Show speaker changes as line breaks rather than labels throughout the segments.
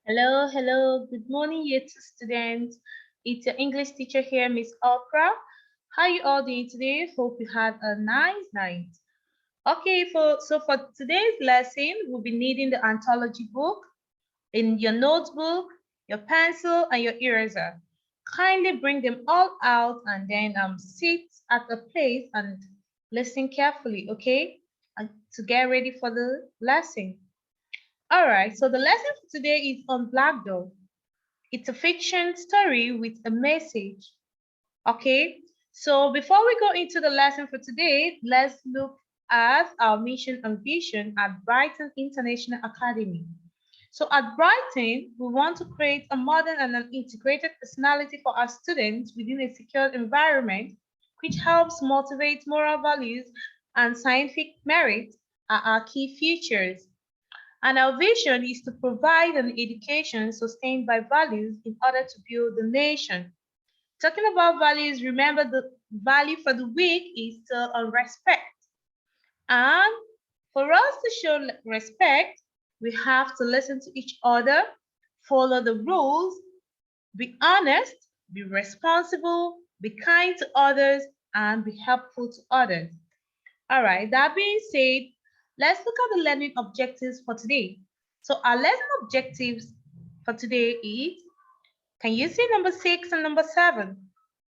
Hello, hello. Good morning, you two students. It's your English teacher here, Miss Okra. How you all doing today? Hope you had a nice night. Okay, for today's lesson, we'll be needing the anthology book in your notebook, your pencil, and your eraser. Kindly bring them all out and then sit at a place and listen carefully, okay? And to get ready for the lesson. All right, so the lesson for today is on Black Dog. It's a fiction story with a message. Okay, so before we go into the lesson for today, let's look at our mission and vision at Brighton International Academy. So at Brighton, we want to create a modern and an integrated personality for our students within a secure environment, which helps motivate moral values and scientific merit are our key features. And our vision is to provide an education sustained by values in order to build the nation. Talking about values, remember the value for the week is still on respect. And for us to show respect, we have to listen to each other, follow the rules, be honest, be responsible, be kind to others, and be helpful to others. All right, that being said, let's look at the learning objectives for today. So our lesson objectives for today is, can you see number 6 and number 7?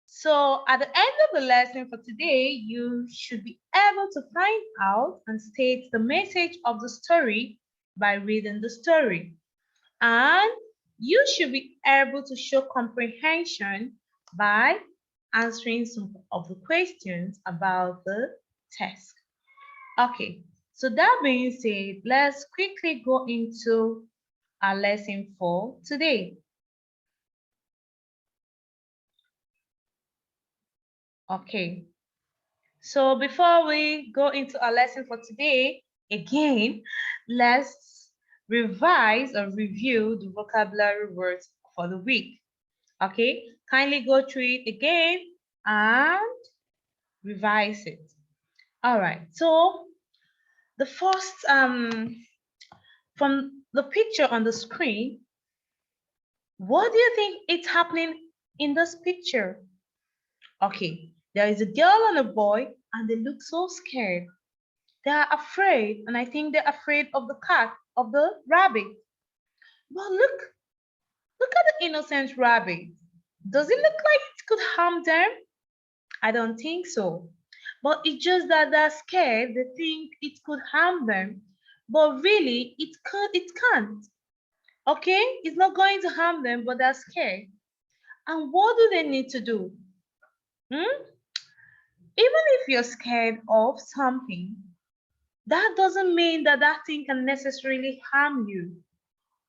So at the end of the lesson for today, you should be able to find out and state the message of the story by reading the story. And you should be able to show comprehension by answering some of the questions about the test. Okay, so that being said, let's quickly go into our lesson for today. Okay, so before we go into our lesson for today, again, let's revise or review the vocabulary words for the week. Okay, kindly go through it again and revise it. All right, so the first, from the picture on the screen, what do you think is happening in this picture? Okay, there is a girl and a boy, and they look so scared. They are afraid, and I think they're afraid of the cat, of the rabbit. But look at the innocent rabbit. Does it look like it could harm them? I don't think so. But it's just that they're scared, they think it could harm them. But really, it can't. Okay? It's not going to harm them, but they're scared. And what do they need to do? Hmm? Even if you're scared of something, that doesn't mean that that thing can necessarily harm you.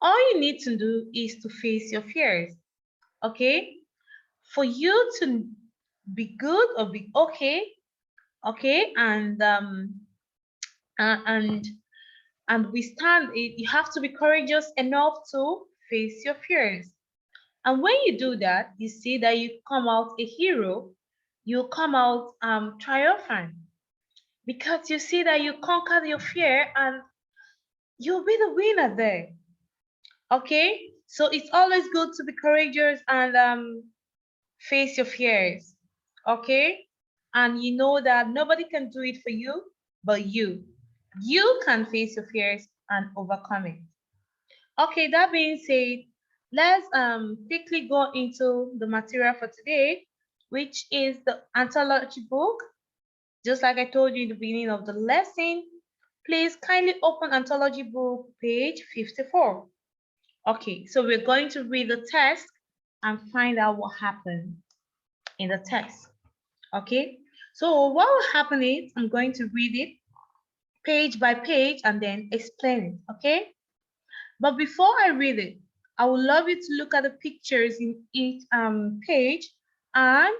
All you need to do is to face your fears, okay? For you to be good or be okay, okay, uh, and and withstand it, you have to be courageous enough to face your fears. And when you do that, you see that you come out a hero, you come out triumphant because you see that you conquered your fear and you'll be the winner there. Okay? So it's always good to be courageous and face your fears. Okay? And you know that nobody can do it for you but you. You can face your fears and overcome it. Okay, that being said, let's quickly go into the material for today, which is the anthology book. Just like I told you in the beginning of the lesson, please kindly open anthology book page 54. Okay, so we're going to read the text and find out what happened in the text. Okay, so what will happen is I'm going to read it page by page and then explain it. Okay, but before I read it, I would love you to look at the pictures in each page and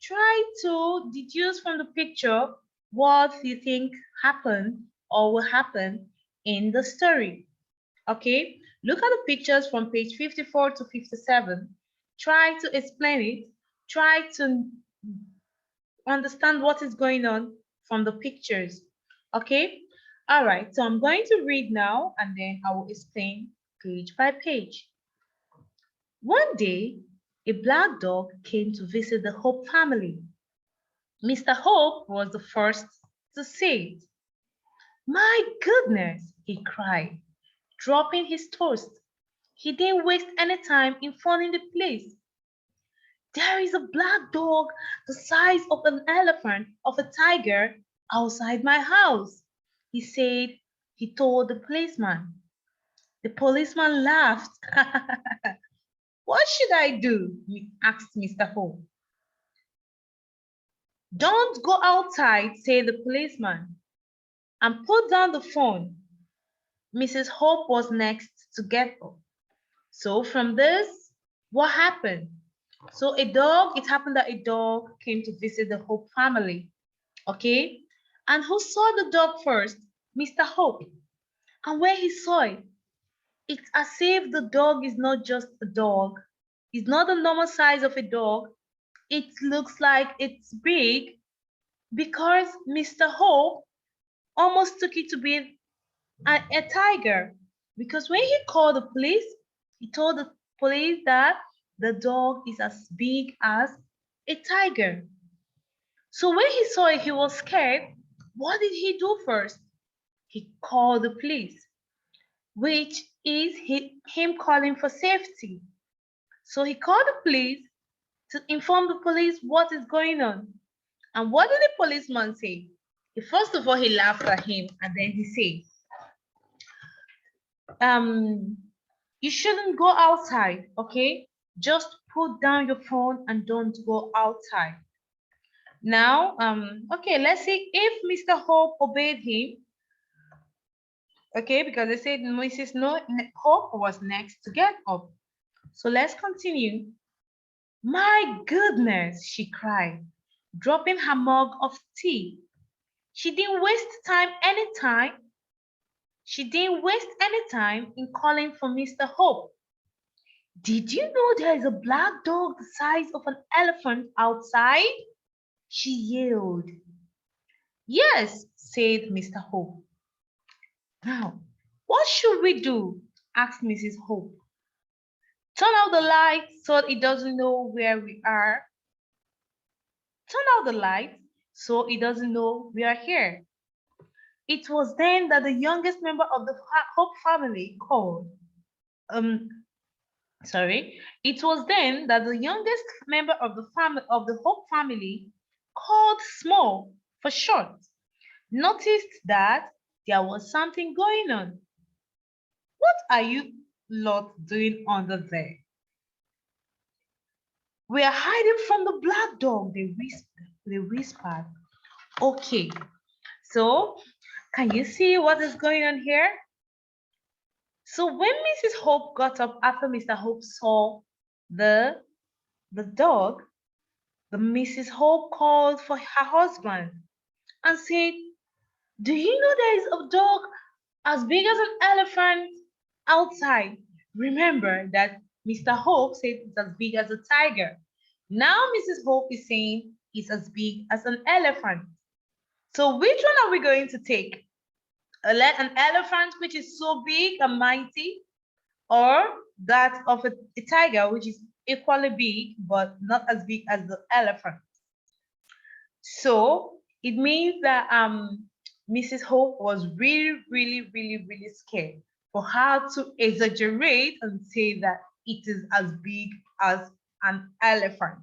try to deduce from the picture what you think happened or will happen in the story. Okay, look at the pictures from page 54 to 57. Try to explain it. Try to understand what is going on from the pictures. Okay, all right, so I'm going to read now and then I will explain page by page. One day, a black dog came to visit the Hope family. Mr. Hope was the first to say it. My goodness, he cried, dropping his toast. He didn't waste any time informing the police. There is a black dog the size of an elephant, of a tiger, outside my house, he said. He told the policeman. The policeman laughed. What should I do? Asked Mr. Hope. Don't go outside, said the policeman, and put down the phone. Mrs. Hope was next to get up. So from this, what happened? So it happened that a dog came to visit the Hope family, okay? And who saw the dog first? Mr. Hope. And when he saw it, it's as if the dog is not just a dog. It's not the normal size of a dog. It looks like it's big because Mr. Hope almost took it to be a tiger. Because when he called the police, he told the police that the dog is as big as a tiger. So when he saw it, he was scared. What did he do first? He called the police, which is him calling for safety. So he called the police to inform the police what is going on. And what did the policeman say? First of all, he laughed at him and then he said, you shouldn't go outside, okay? Just put down your phone and don't go outside. Now, okay, let's see if Mr. Hope obeyed him. Okay, because they said Mrs. Hope was next to get up. So let's continue. My goodness, she cried, dropping her mug of tea. She didn't waste any time in calling for Mr. Hope. Did you know there is a black dog the size of an elephant outside? She yelled. Yes, said Mr. Hope. Now, what should we do? Asked Mrs. Hope. Turn out the light so it doesn't know where we are. Turn out the light so it doesn't know we are here. It was then that the youngest member of the Hope family called. It was then that the youngest member of the Hope family, called Small for short, noticed that there was something going on. What are you lot doing under there? We are hiding from the black dog, they whispered. Okay, so can you see what is going on here? So when Mrs. Hope got up after Mr. Hope saw the dog, the Mrs. Hope called for her husband and said, do you know there is a dog as big as an elephant outside? Remember that Mr. Hope said it's as big as a tiger. Now Mrs. Hope is saying it's as big as an elephant. So which one are we going to take? An elephant which is so big and mighty, or that of a tiger which is equally big but not as big as the elephant? So it means that Mrs. Hope was really scared for her to exaggerate and say that it is as big as an elephant.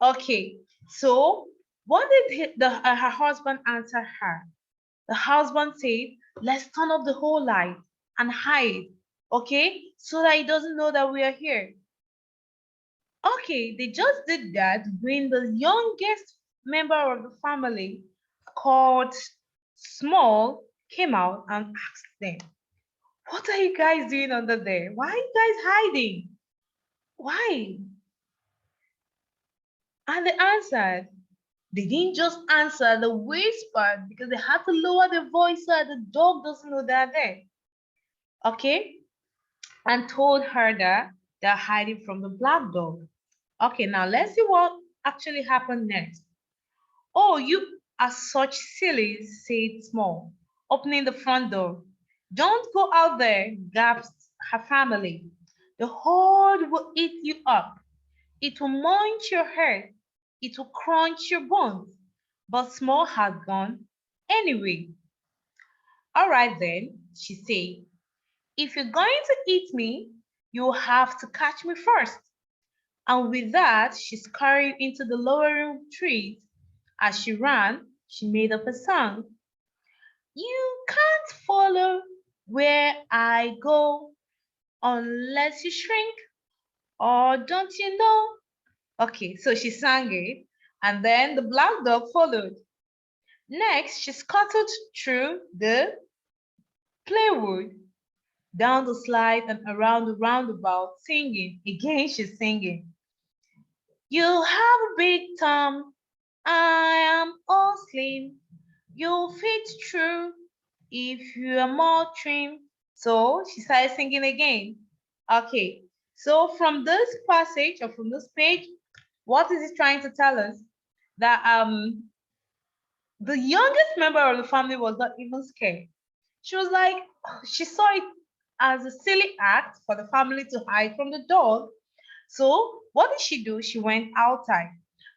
Okay, so what did her husband answer her? The husband said, let's turn off the whole light and hide, okay, so that he doesn't know that we are here. Okay, they just did that when the youngest member of the family, called Small, came out and asked them, what are you guys doing under there? Why are you guys hiding? Why? And they answered, they didn't just answer, they whispered because they had to lower their voice so that the dog doesn't know they're there. Okay? And told her that they're hiding from the black dog. Okay, now let's see what actually happened next. Oh, you are such sillies, said Small, opening the front door. Don't go out there, gasped her family. The horde will eat you up. It will munch your head. It will crunch your bones. But Small had gone anyway. All right then, she said. If you're going to eat me, you'll have to catch me first. And with that, she scurried into the lowering trees. As she ran, she made up a song. You can't follow where I go unless you shrink, or don't you know? Okay, so she sang it, and then the black dog followed. Next, she scuttled through the plywood, down the slide, and around the roundabout, singing. Again, she's singing. You have a big tongue, I am all slim. You'll fit through if you are more trim. So she started singing again. Okay, so from this passage or from this page, what is it trying to tell us? That the youngest member of the family was not even scared. She was like, she saw it as a silly act for the family to hide from the dog. So what did she do? She went outside.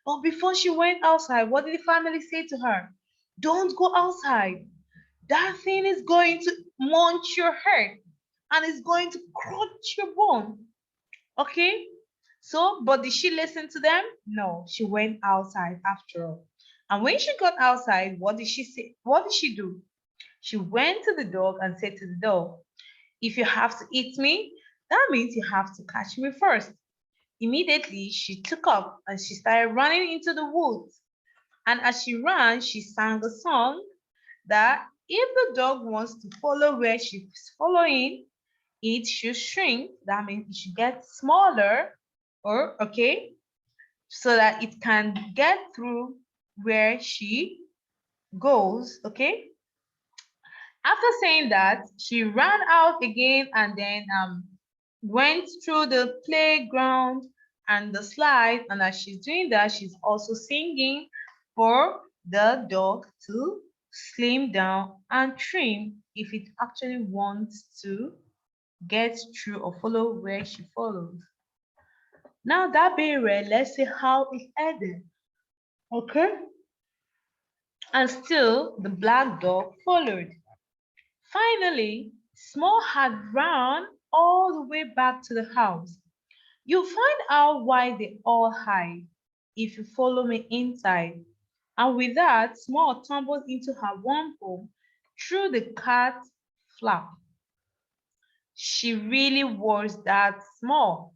But before she went outside, what did the family say to her? Don't go outside. That thing is going to munch your head and it's going to crunch your bone. Okay? So, but did she listen to them? No, she went outside after all. And when she got outside, what did she say? What did she do? She went to the dog and said to the dog, if you have to eat me, that means you have to catch me first. Immediately, she took up and she started running into the woods. And as she ran, she sang a song that if the dog wants to follow where she's following, it should shrink. That means it should get smaller, or okay, so that it can get through where she goes. Okay. After saying that, she ran out again and then went through the playground and the slide. And as she's doing that, she's also singing for the dog to slim down and trim if it actually wants to get through or follow where she follows. Now that being read, let's see how it ended. Okay? And still the black dog followed. Finally, Small had run all the way back to the house. You'll find out why they all hide if you follow me inside. And with that, Small tumbled into her warm home through the cat flap. She really was that small.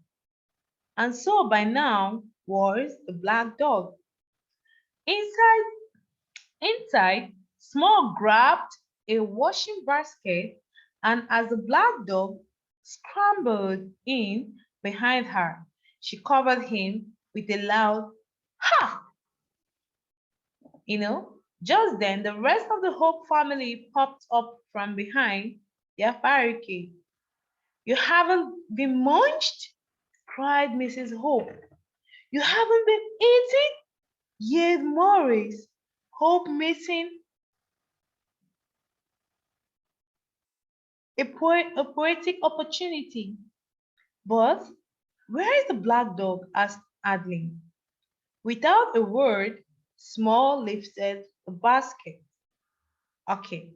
And so by now was the black dog. Inside, inside, Small grabbed a washing basket, and as the black dog scrambled in behind her, she covered him with a loud ha! Just then the rest of the Hope family popped up from behind their barricade. You haven't been munched? Cried Mrs. Hope. You haven't been eaten? Yelled Morris. Hope missing a poetic opportunity. But where is the black dog? Asked Adeline. Without a word, Small lifted the basket. Okay,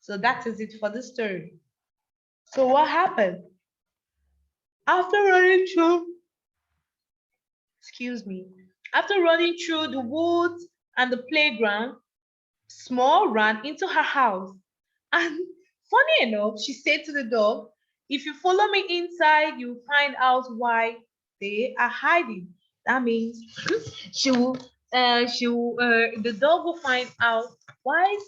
so that is it for the story. So what happened? After running through, excuse me, after running through the woods and the playground, Small ran into her house. And funny enough, she said to the dog, if you follow me inside, you'll find out why they are hiding. That means the dog will find out why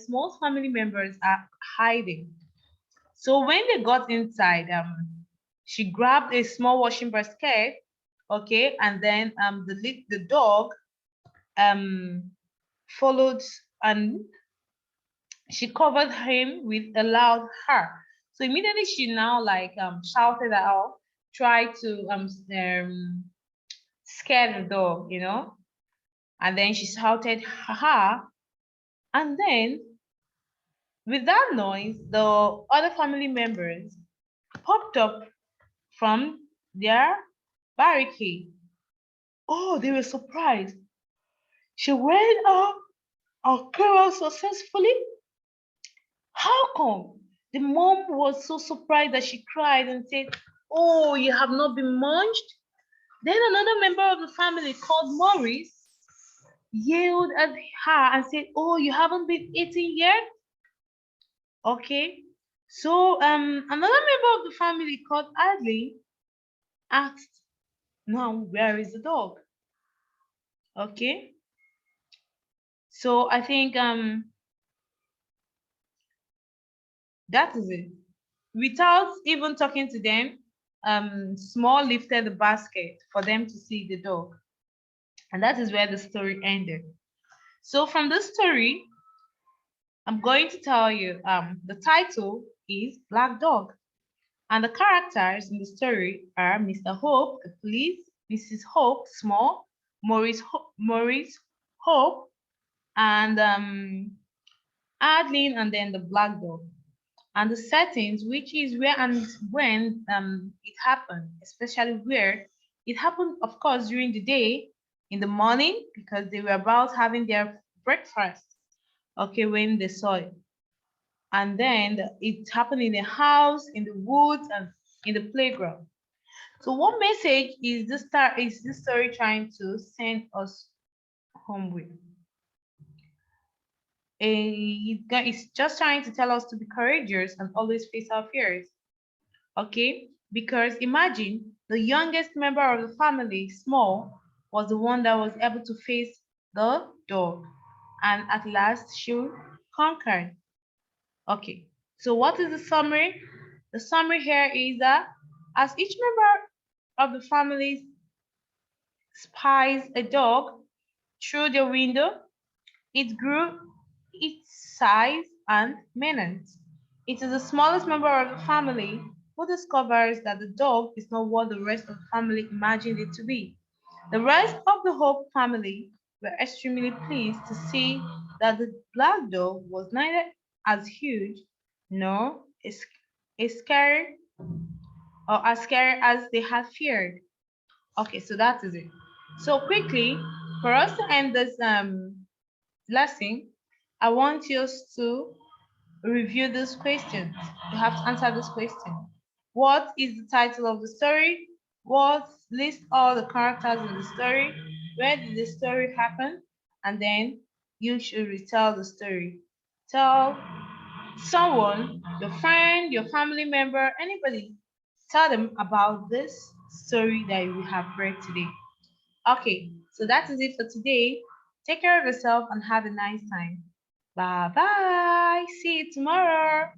Small's family members are hiding. So when they got inside, she grabbed a small washing basket, okay, and then the dog followed and she covered him with a loud ha. So immediately she now like shouted out, tried to scare the dog. And then she shouted ha ha. And then with that noise, the other family members popped up from their barricade. Oh, they were surprised. She went up and came out successfully. How come? The mom was so surprised that she cried and said, "Oh, you have not been munched?" Then another member of the family called Maurice yelled at her and said, "Oh, you haven't been eating yet?" Okay. So another member of the family called Adley asked, "Now where is the dog?" Okay. So I think that is it. Without even talking to them, Small lifted the basket for them to see the dog. And that is where the story ended. So from this story, I'm going to tell you the title is Black Dog. And the characters in the story are Mr. Hope, the police, Mrs. Hope, Small, Maurice Hope, and Adeline, and then the black dog. And the settings, which is where and when it happened, especially where it happened, of course, during the day, in the morning, because they were about having their breakfast, okay, when they saw it. And then it happened in the house, in the woods, and in the playground. So what message is this story trying to send us home with? It's just trying to tell us to be courageous and always face our fears. Okay? Because imagine the youngest member of the family, Small, was the one that was able to face the dog. And at last she conquered. Okay. So what is the summary? The summary here is that as each member of the family spies a dog through the window, it grew its size and menace. It is the smallest member of the family who discovers that the dog is not what the rest of the family imagined it to be. The rest of the Hope family were extremely pleased to see that the black dog was neither as huge nor as scary or as scary as they had feared. Okay, so that is it. So quickly, for us to end this lesson, I want you to review these questions. You have to answer this question. What is the title of the story? What list all the characters in the story? Where did the story happen? And then you should retell the story. Tell someone, your friend, your family member, anybody. Tell them about this story that we have read today. Okay, so that is it for today. Take care of yourself and have a nice time. Bye bye. See you tomorrow.